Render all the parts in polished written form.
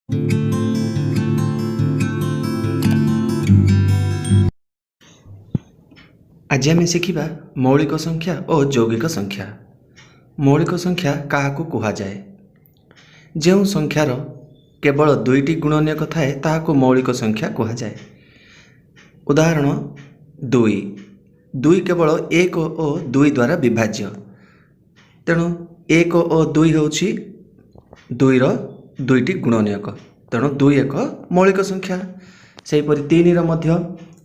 आज आम शिखा मौलिक संख्या और यौगिक संख्या। मौलिक संख्या क्या कहुए? जो संख्यार केवल दुईटी गुणनीयक थाए ताहाको मौलिक संख्या कहुए। उदाहरण दुई दुई केवल एक और दुई द्वारा विभाज्य। तेणु एक और दुई हूँ दुईर दुईटी गुणनीयक, तेणु दुई एक मौलिक संख्या। सेहीपरि तीन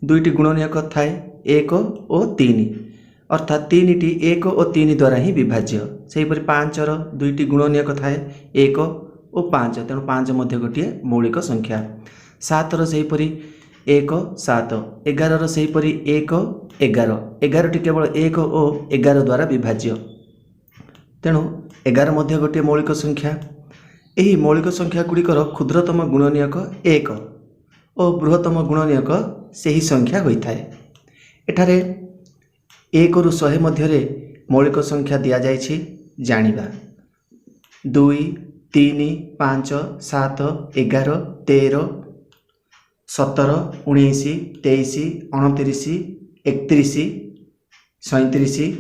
दुईटी गुणनीयक थाए एक और तीन, अर्थात तीन टी एक और तीन द्वारा ही विभाज्य। सेहीपरि पाँचर दुईटी गुणनीयक थाए एक और पाँच, तेणु पाँच गोटे मौलिक संख्या। सातर सेहीपरि एक सात, एगारर सेहीपरि एक एगार, एगारटी केवल एक और एगार द्वारा विभाज्य, तेणु एगार गोटे मौलिक संख्या। यही मौलिक संख्या गुड़िकर क्षुद्रतम गुणनीयक एक और बृहत्तम गुणनीयक सही संख्या होता है। एठारे एक रु 100 मध्य मौलिक संख्या दि जाइछि जानिबा। 2 3 5 7 11 13 17 19 23 29 31 37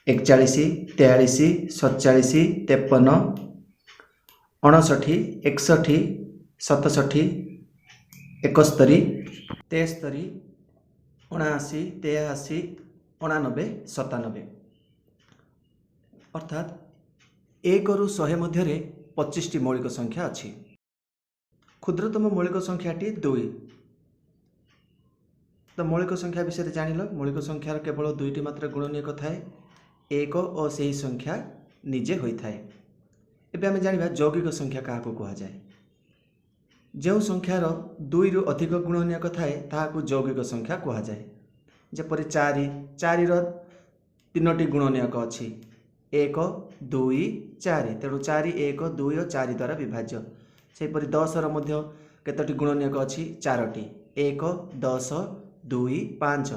41 43 47 53 59 61 67 71 73 79 83 89 97, अर्थात एक रु 100 मध्य 25 मौलिक संख्या अच्छी। क्षुद्रतम मौलिक संख्याटी 2। तो मौलिक संख्या विषय जानिल। मौलिक संख्यार केवल दुईटी मात्र गुणनीयक थाए, एक और सही संख्या निजे होता है। एबे आमे जानिबा यौगिक संख्या क्या कहुए। जो संख्यार दुई रु अधिक गुणनीयक थाए ताहाकू यौगिक संख्या कहुए। जपरि 4 4 तीनोटी गुणनीयक अच्छी एक दुई 4, तेणु 4 1 2 और 4 द्वारा विभाज्य। सेहीपरि 10 केतोटी गुणनीयक अच्छी 4टी, 1 10 2 5,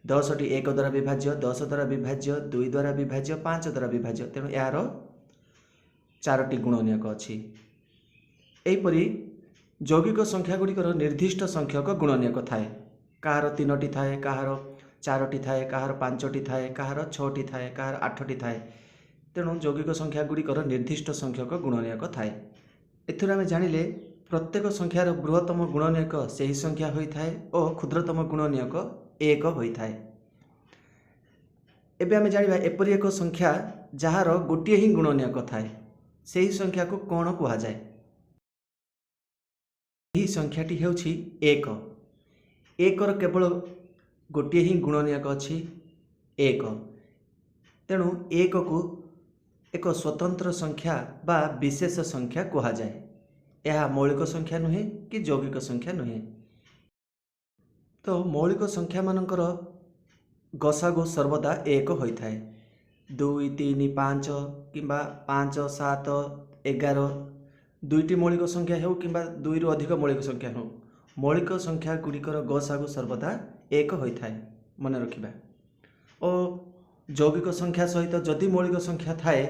10 टी 1 द्वारा विभाज्य, 10 द्वारा विभाज्य, 2 द्वारा विभाज्य, 5 द्वारा विभाज्य, तेणु यार 4टी गुणनीयक अच्छी। एहीपरि यौगिक संख्या गुड़िकर निर्दिष्ट संख्यक गुणनीयक थाए। कहार 3टी थाए, कहार 4टी थाए, कहार 5टी थाए, कहार 6टी थाए, कहार 8टी थाए, तेणु यौगिक संख्या गुड़िकर निर्दिष्ट संख्यक गुणनीयक थाए। एथुर आमे जानिले प्रत्येक संख्यार बृहत्तम गुणनीयक सही संख्या होता है और क्षुद्रतम गुणनीयक एक होता है। एबे आमे जानिबा एपरि एक संख्या जहार गोटे ही गुणनीयक थाए, सही संख्या को कौन कहुए? यही संख्याटी हेउछि एक। एकर केवल गोटे ही गुणनीयक अच्छी एक, तेणु एक को एक स्वतंत्र संख्या बा विशेष संख्या कहुए। यह मौलिक संख्या नुहे कि यौगिक संख्या नुहे। तो मौलिक संख्या मानकर गसागु सर्वदा एक होता है। 2 3 5 किंबा 5 7 11 दुईटी मौलिक संख्या हो कि दुई रु अधिक मौलिक संख्या हो, मौलिक संख्या गुड़िकर गसागु सर्वदा एक होता है, मन रखिबा। और यौगिक संख्या सहित जदि मौलिक संख्या थाए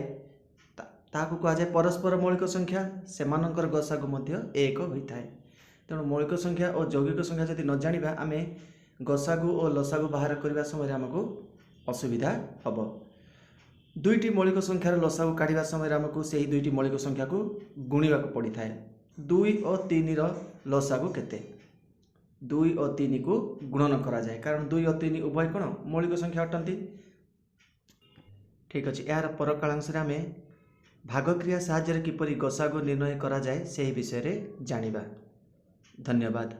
ताकू कहुए परस्पर मौलिक संख्या, सेमानंकर गसागु मध्य एक होता है। तेणु मौलिक संख्या और यौगिक संख्या जदि न जानिबा आमे गसागु और लसागु बाहर करने समय आमको असुविधा हम। दुईटी मौलिक संख्यार लसागु काढ़ा समय आमको से दुईटी मौलिक संख्या को गुणा पड़ी था। 2 और 3 लसागु केते? 2 और 3 को गुणन करा जाए, कारण 2 और 3 उभय कौन मौलिक संख्या अटंती। ठीक अच्छे, यार पर कालांश आमे भागक्रिया साहाय्य किपरि गसागु निर्णय करा जाए से विषय रे जानिबा। धन्यवाद।